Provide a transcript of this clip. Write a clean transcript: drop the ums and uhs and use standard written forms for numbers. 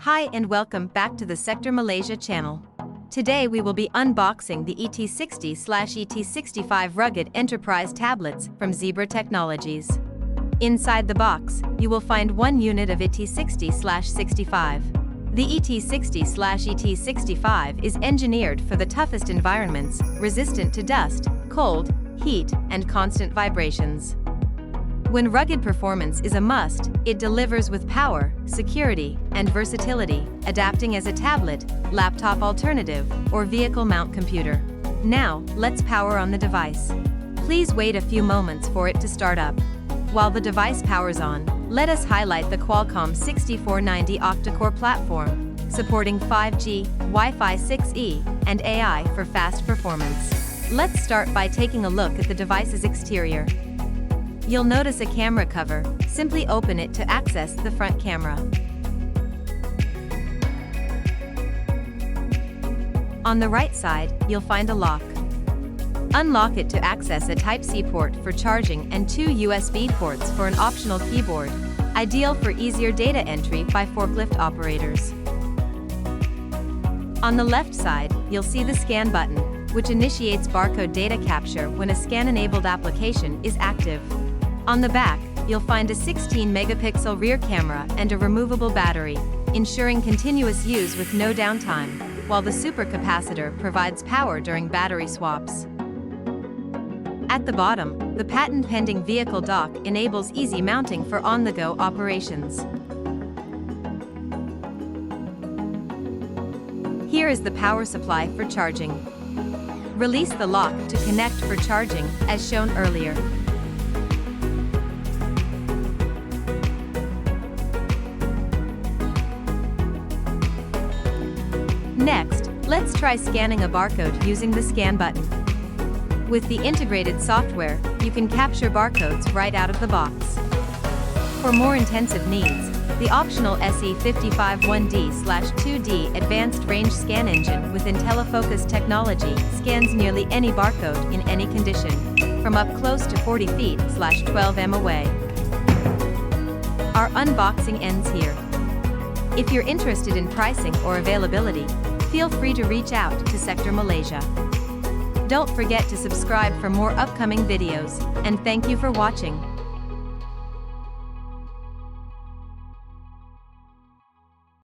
Hi and welcome back to the Sektor Malaysia channel. Today we will be unboxing the ET60/ET65 rugged enterprise tablets from Zebra Technologies. Inside the box, you will find one unit of ET60/65. The ET60/ET65 is engineered for the toughest environments, resistant to dust, cold, heat, and constant vibrations. When rugged performance is a must, it delivers with power, security, and versatility, adapting as a tablet, laptop alternative, or vehicle mount computer. Now, let's power on the device. Please wait a few moments for it to start up. While the device powers on, let us highlight the Qualcomm 6490 octa-core platform, supporting 5G, Wi-Fi 6E, and AI for fast performance. Let's start by taking a look at the device's exterior. You'll notice a camera cover. Simply open it to access the front camera. On the right side, you'll find a lock. Unlock it to access a Type-C port for charging and two USB ports for an optional keyboard, ideal for easier data entry by forklift operators. On the left side, you'll see the scan button, which initiates barcode data capture when a scan-enabled application is active. On the back, you'll find a 16-megapixel rear camera and a removable battery, ensuring continuous use with no downtime, while the supercapacitor provides power during battery swaps. At the bottom, the patent-pending vehicle dock enables easy mounting for on-the-go operations. Here is the power supply for charging. Release the lock to connect for charging, as shown earlier. Next, let's try scanning a barcode using the scan button. With the integrated software, you can capture barcodes right out of the box. For more intensive needs, the optional SE551D/2D advanced range scan engine with IntelliFocus technology scans nearly any barcode in any condition, from up close to 40 feet/12 m away. Our unboxing ends here. If you're interested in pricing or availability, feel free to reach out to Sektor Malaysia. Don't forget to subscribe for more upcoming videos, and thank you for watching.